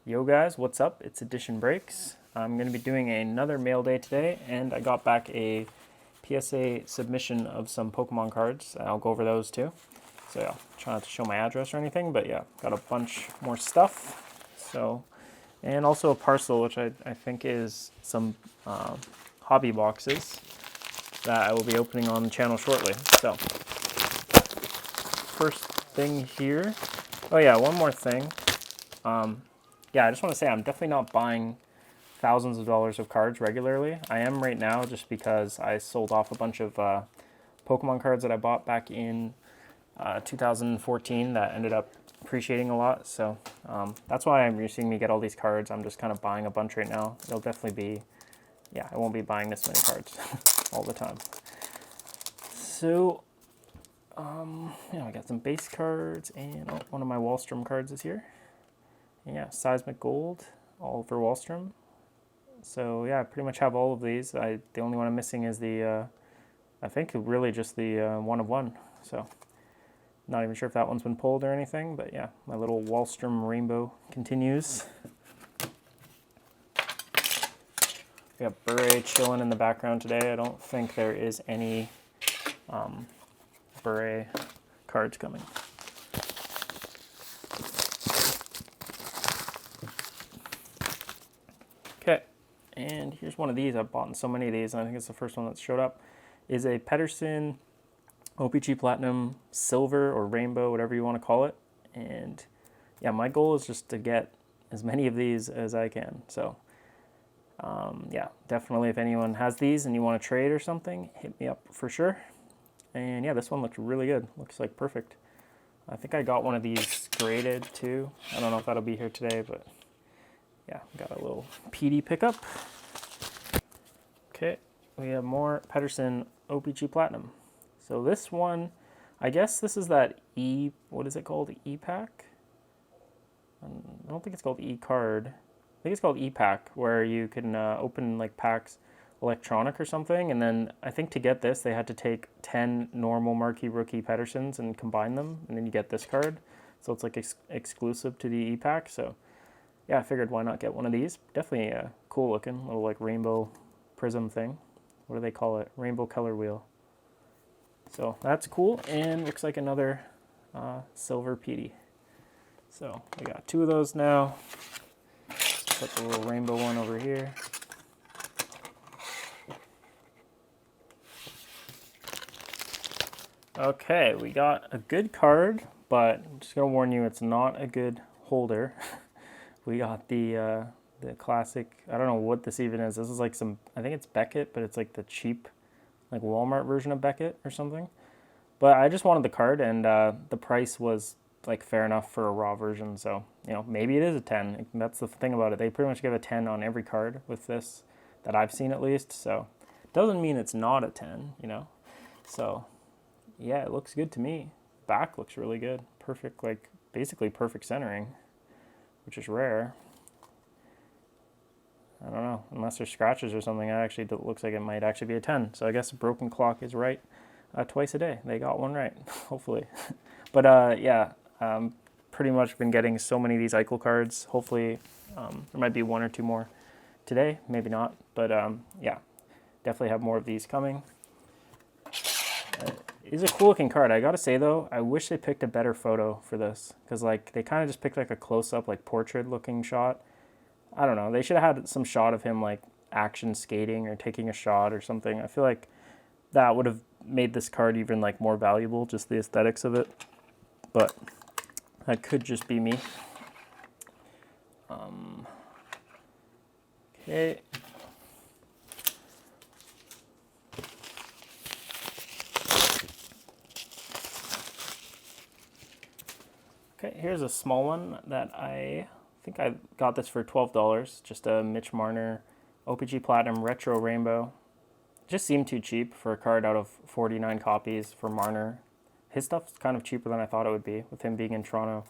Yo guys, what's up? It's Edition Breaks. I'm going to be doing another mail day today, and I got back a PSA submission of some Pokemon cards. I'll go over those too. So yeah, try not to show my address or anything, but yeah, got a bunch more stuff. So, and also a parcel, which I think is some hobby boxes that I will be opening on the channel shortly. So, first thing here. Oh yeah, one more thing. Yeah, I just want to say I'm definitely not buying thousands of dollars of cards regularly. I am right now just because I sold off a bunch of Pokemon cards that I bought back in 2014 that ended up appreciating a lot. So that's why you're seeing me get all these cards. I'm just kind of buying a bunch right now. It'll definitely be, yeah, I won't be buying this many cards all the time. So, yeah, I got some base cards, and one of my Wallstrom cards is here. Yeah, Seismic Gold, Oliver Wallstrom. So yeah, I pretty much have all of these. The only one I'm missing is the, I think really just the 1 of 1. So not even sure if that one's been pulled or anything, but yeah, my little Wallstrom rainbow continues. We got Bure chilling in the background today. I don't think there is any Bure cards coming. Okay, and here's one of these. I've bought so many of these, and I think it's the first one that showed up. Is a Pedersen OPG Platinum Silver or Rainbow, whatever you want to call it. And yeah, my goal is just to get as many of these as I can. So yeah, definitely if anyone has these and you want to trade or something, hit me up for sure. And yeah, this one looks really good. Looks like perfect. I think I got one of these graded too. I don't know if that'll be here today, but yeah, got a little PD pickup. Okay, we have more Pedersen OPG Platinum. So this one, I guess this is that what is it called? E-Pack? I don't think it's called E-Card. I think it's called E-Pack, where you can open like packs electronic or something. And then I think to get this, they had to take 10 normal Marquee Rookie Pedersens and combine them, and then you get this card. So it's like exclusive to the E-Pack. So yeah, I figured why not get one of these. Definitely a cool looking little like rainbow prism thing. What do they call it? Rainbow color wheel. So that's cool, and looks like another silver PD. So we got 2 of those now. Put the little rainbow one over here. Okay, we got a good card, but I'm just gonna warn you, it's not a good holder. We got the classic, I don't know what this even is. This is like some, I think it's Beckett, but it's like the cheap, like Walmart version of Beckett or something. But I just wanted the card, and the price was like fair enough for a raw version. So, you know, maybe it is a 10. That's the thing about it. They pretty much give a 10 on every card with this that I've seen at least. So doesn't mean it's not a 10, you know. So yeah, it looks good to me. Back looks really good. Perfect, like basically perfect centering, which is rare. I don't know, unless there's scratches or something, it actually looks like it might actually be a 10. So I guess a broken clock is right twice a day. They got one right, hopefully. But yeah, pretty much been getting so many of these Eichel cards. Hopefully there might be 1 or 2 more today, maybe not. But yeah, definitely have more of these coming. It's a cool looking card. I gotta say though, I wish they picked a better photo for this, because like they kind of just picked like a close-up, like portrait looking shot. I don't know. They should have had some shot of him like action skating or taking a shot or something. I feel like that would have made this card even like more valuable, just the aesthetics of it. But that could just be me. Okay. Okay, here's a small one that I think I got this for $12. Just a Mitch Marner OPG Platinum Retro Rainbow. Just seemed too cheap for a card out of 49 copies for Marner. His stuff's kind of cheaper than I thought it would be, with him being in Toronto.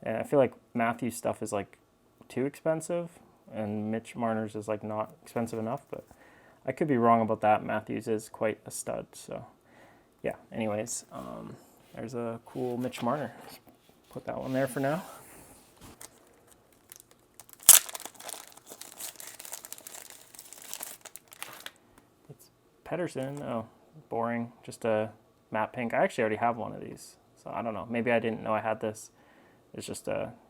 And I feel like Matthew's stuff is like too expensive, and Mitch Marner's is like not expensive enough, but I could be wrong about that. Matthews is quite a stud, so yeah. Anyways, there's a cool Mitch Marner. Put that one there for now. Pedersen. Oh, boring. Just a matte pink. I actually already have one of these. So I don't know. Maybe I didn't know I had this. It's just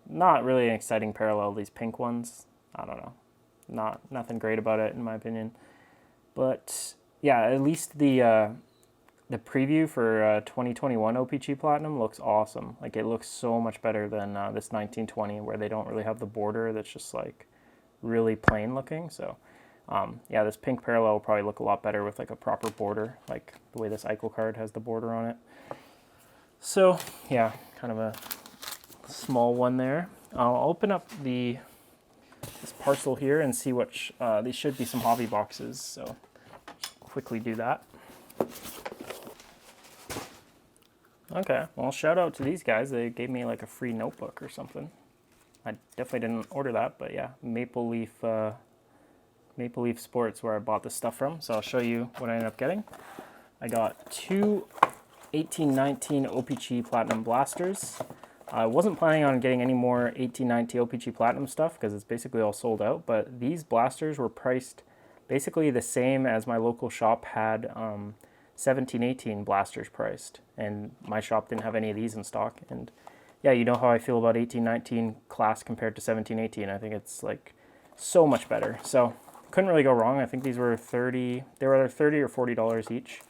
not really an exciting parallel, these pink ones. I don't know. Nothing great about it in my opinion. But yeah, at least the preview for 2021 OPC Platinum looks awesome. Like, it looks so much better than this 1920 where they don't really have the border that's just like really plain looking. So yeah, this pink parallel will probably look a lot better with like a proper border, like the way this Eichel card has the border on it. So yeah, kind of a small one there. I'll open up this parcel here and see what these should be some hobby boxes. So quickly do that. Okay, well, shout out to these guys. They gave me like a free notebook or something. I definitely didn't order that, but yeah, Maple Leaf Sports where I bought this stuff from. So I'll show you what I ended up getting. I got two 1819 OPC Platinum blasters. I wasn't planning on getting any more 1890 OPC Platinum stuff because it's basically all sold out, but these blasters were priced basically the same as my local shop had 1718 blasters priced, and my shop didn't have any of these in stock. And yeah, you know how I feel about 1819 class compared to 1718. I think it's like so much better. So couldn't really go wrong. I think these were they were either $30 or $40 each.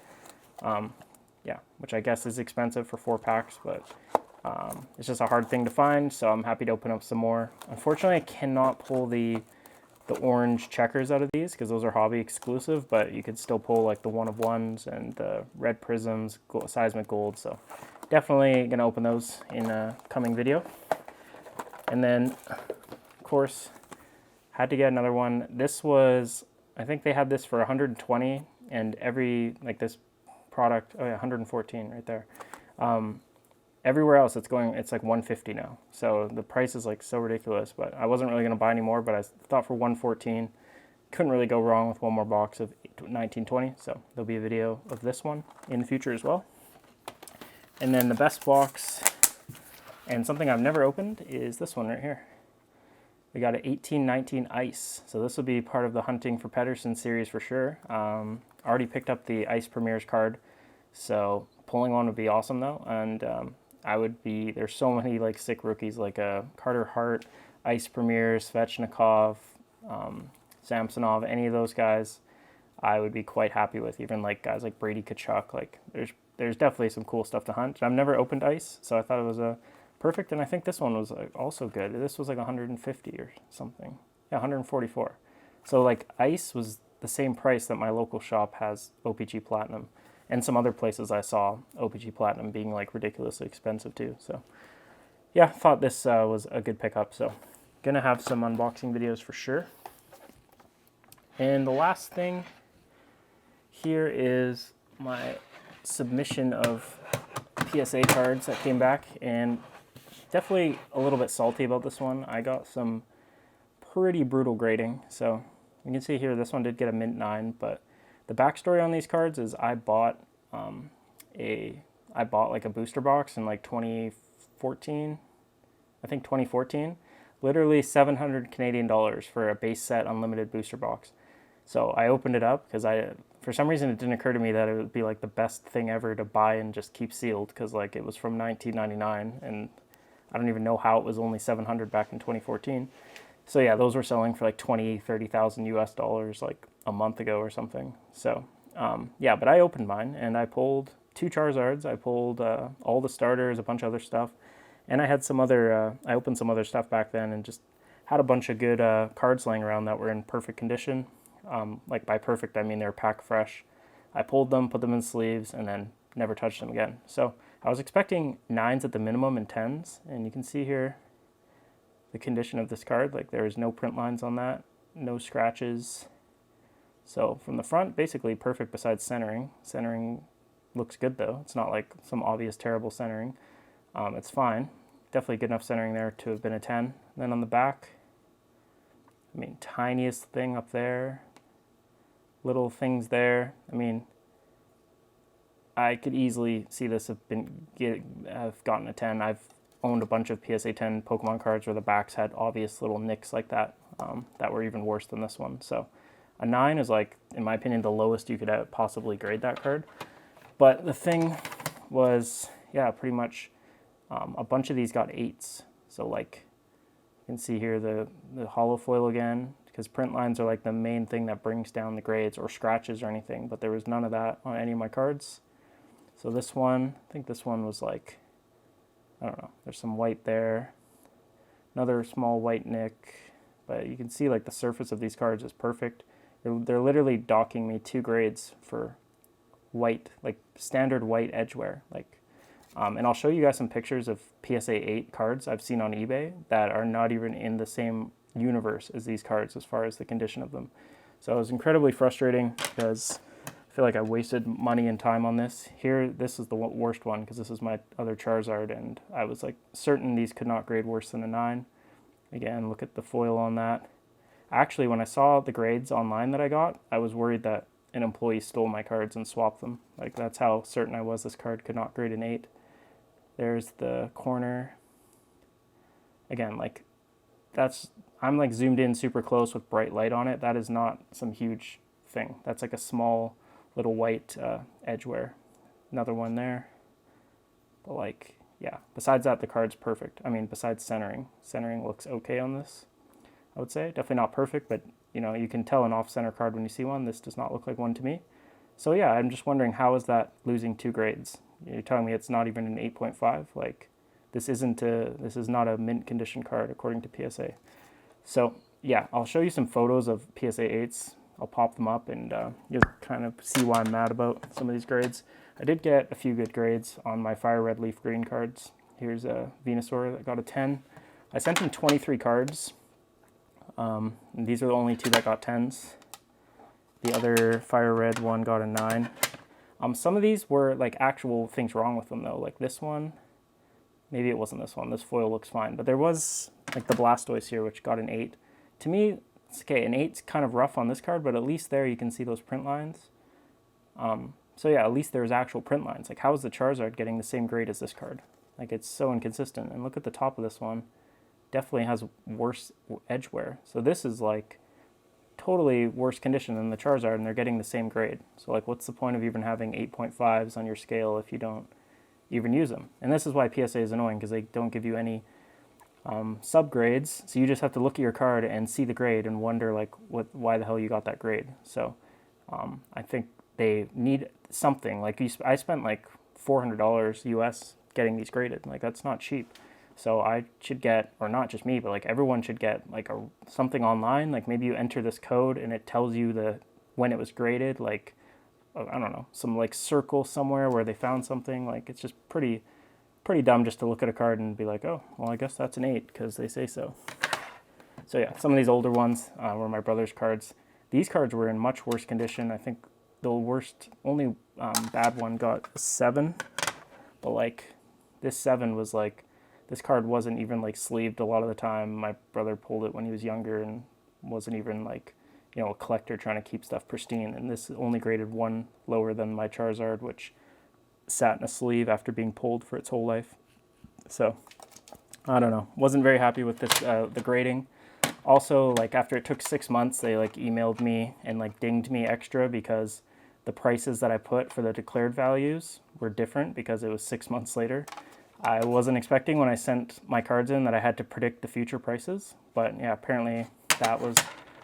Yeah, which I guess is expensive for 4 packs, but it's just a hard thing to find, so I'm happy to open up some more. Unfortunately, I cannot pull the orange checkers out of these because those are hobby exclusive, but you could still pull like the one-of-ones and the red prisms, seismic gold, so definitely going to open those in a coming video. And then, of course, had to get another one. This was, I think they had this for 120, and this product, oh yeah, 114 right there. Everywhere else it's like 150 now. So the price is like so ridiculous, but I wasn't really going to buy any more, but I thought for 114, couldn't really go wrong with one more box of 1920. So there'll be a video of this one in the future as well. And then the best box, and something I've never opened, is this one right here. We got an 1819 Ice. So this will be part of the Hunting for Pedersen series for sure. Already picked up the Ice Premiers card, so pulling one would be awesome though. And there's so many like sick rookies like Carter Hart, Ice Premiers, Svechnikov, Samsonov, any of those guys I would be quite happy with. Even like guys like Brady Tkachuk, like there's definitely some cool stuff to hunt. I've never opened Ice, so I thought it was perfect, and I think this one was also good. This was like 150 or something. Yeah, 144. So like Ice was the same price that my local shop has OPC Platinum. And some other places I saw OPC Platinum being like ridiculously expensive too. So yeah, thought this was a good pickup. So gonna have some unboxing videos for sure. And the last thing here is my submission of PSA cards that came back, and definitely a little bit salty about this one. I got some pretty brutal grading. So you can see here, this one did get a mint 9, but the backstory on these cards is I bought like a booster box in like 2014, I think 2014, literally 700 Canadian dollars for a base set unlimited booster box. So I opened it up because for some reason it didn't occur to me that it would be like the best thing ever to buy and just keep sealed, because like it was from 1999 and I don't even know how it was only 700 back in 2014. So yeah, those were selling for like 30,000 US dollars like a month ago or something. So yeah, but I opened mine and I pulled 2 Charizards. I pulled all the starters, a bunch of other stuff, and I had some other. I opened some other stuff back then and just had a bunch of good cards laying around that were in perfect condition. Like by perfect, I mean they're pack fresh. I pulled them, put them in sleeves, and then never touched them again. So I was expecting 9s at the minimum and 10s, and you can see here the condition of this card. Like there is no print lines on that, no scratches. So from the front, basically perfect besides centering. Centering looks good though. It's not like some obvious terrible centering. It's fine. Definitely good enough centering there to have been a 10. And then on the back, I mean, tiniest thing up there, little things there. I mean, I could easily see this have gotten a 10. I've owned a bunch of PSA 10 Pokemon cards where the backs had obvious little nicks like that, that were even worse than this one. So A 9 is like, in my opinion, the lowest you could possibly grade that card. But the thing was, yeah, pretty much a bunch of these got 8s. So like you can see here the hollow foil again, because print lines are like the main thing that brings down the grades, or scratches or anything, but there was none of that on any of my cards. So this one, I think this one was like, I don't know, there's some white there, another small white nick, but you can see like the surface of these cards is perfect. They're literally docking me 2 grades for white, like standard white edgeware. Like, and I'll show you guys some pictures of PSA 8 cards I've seen on eBay that are not even in the same universe as these cards as far as the condition of them. So it was incredibly frustrating because I feel like I wasted money and time on this. Here, this is the worst one because this is my other Charizard, and I was like certain these could not grade worse than a 9. Again, look at the foil on that. Actually, when I saw the grades online that I got, I was worried that an employee stole my cards and swapped them. Like, that's how certain I was this card could not grade an 8. There's the corner. Again, like, I'm like zoomed in super close with bright light on it. That is not some huge thing. That's like a small little white edgeware. Another one there. But like, yeah, besides that, the card's perfect. I mean, besides centering. Centering looks okay on this, I would say. Definitely not perfect, but you know, you can tell an off-center card when you see one. This does not look like one to me. So yeah, I'm just wondering, how is that losing 2 grades? You're telling me it's not even an 8.5? Like, this is not a mint condition card according to PSA. So yeah, I'll show you some photos of PSA 8s. I'll pop them up and you'll kind of see why I'm mad about some of these grades. I did get a few good grades on my Fire Red Leaf Green cards. Here's a Venusaur that got a 10. I sent him 23 cards. And these are the only 2 that got 10s. The other Fire Red one got a 9. Some of these were like actual things wrong with them though. Like this one, maybe it wasn't this one. This foil looks fine. But there was like the Blastoise here, which got an 8. To me, it's okay. An 8's kind of rough on this card, but at least there you can see those print lines. So yeah, at least there's actual print lines. Like, how is the Charizard getting the same grade as this card? Like, it's so inconsistent. And look at the top of this one. Definitely has worse edgeware. So this is like totally worse condition than the Charizard, and they're getting the same grade. So like, what's the point of even having 8.5s on your scale if you don't even use them? And this is why PSA is annoying, because they don't give you any subgrades. So you just have to look at your card and see the grade and wonder like why the hell you got that grade. So I think they need something. Like, I spent like $400 US getting these graded. Like, that's not cheap. So I should get, or not just me, but like everyone should get like something online. Like, maybe you enter this code and it tells you when it was graded. Like, I don't know, some like circle somewhere where they found something. Like, it's just pretty dumb just to look at a card and be like, oh, well, I guess that's an 8 because they say so. So yeah, some of these older ones were my brother's cards. These cards were in much worse condition. I think the only bad one got a 7, but like this 7 was like, this card wasn't even like sleeved a lot of the time. My brother pulled it when he was younger and wasn't even like, you know, a collector trying to keep stuff pristine. And this only graded 1 lower than my Charizard, which sat in a sleeve after being pulled for its whole life. So I don't know, wasn't very happy with this the grading. Also, like, after it took 6 months, they like emailed me and like dinged me extra because the prices that I put for the declared values were different because it was 6 months later. I wasn't expecting when I sent my cards in that I had to predict the future prices, but yeah, apparently that was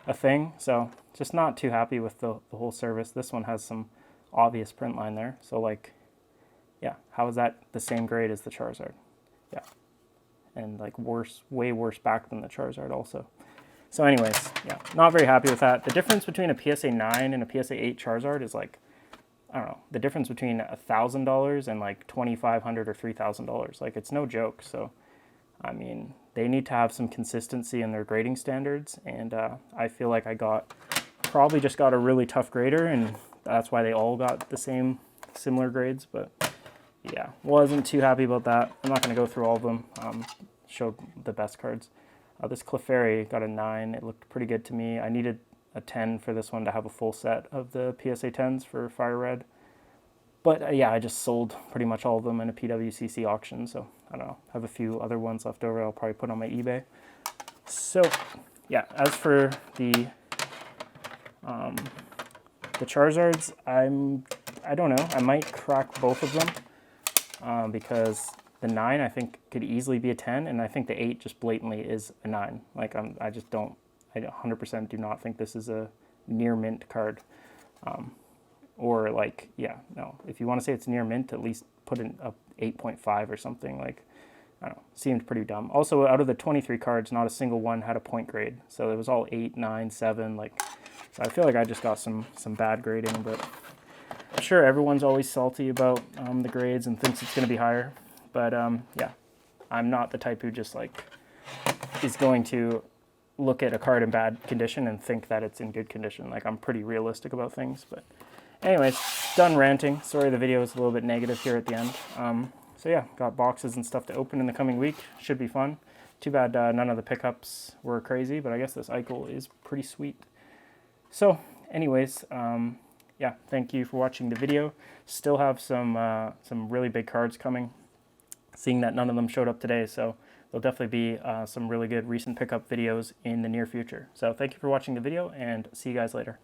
a thing. So just not too happy with the whole service. This one has some obvious print line there. So like, yeah, how is that the same grade as the Charizard? Yeah. And like way worse back than the Charizard also. So anyways, yeah, not very happy with that. The difference between a PSA 9 and a PSA 8 Charizard is like, I don't know, the difference between $1,000 and like $2,500 or $3,000. Like, it's no joke. So, I mean, they need to have some consistency in their grading standards. And I feel like I probably just got a really tough grader, and that's why they all got the similar grades. But yeah, wasn't too happy about that. I'm not going to go through all of them. Showed the best cards. This Clefairy got a 9. It looked pretty good to me. I needed a 10 for this one to have a full set of the PSA 10s for Fire Red. But yeah, I just sold pretty much all of them in a PWCC auction. So I don't know, I have a few other ones left over I'll probably put on my eBay. So yeah, as for the The Charizards, I don't know. I might crack both of them because the 9 I think could easily be a 10, and I think the 8 just blatantly is a 9. Like I just don't. I 100% do not think this is a near mint card. Or like, yeah, no. If you want to say it's near mint, at least put in a 8.5 or something. Like, I don't know. Seemed pretty dumb. Also, out of the 23 cards, not a single one had a point grade. So it was all 8, 9, 7. Like, so I feel like I just got some bad grading. But I'm sure everyone's always salty about the grades and thinks it's going to be higher. But yeah, I'm not the type who just like is going to look at a card in bad condition and think that it's in good condition. Like, I'm pretty realistic about things. But anyways, done ranting. Sorry the video is a little bit negative here at the end. So yeah, got boxes and stuff to open in the coming week. Should be fun. Too bad none of the pickups were crazy, but I guess this Eichel is pretty sweet. So anyways, yeah, thank you for watching the video. Still have some really big cards coming. Seeing that none of them showed up today, so there'll definitely be some really good recent pickup videos in the near future. So thank you for watching the video, and see you guys later.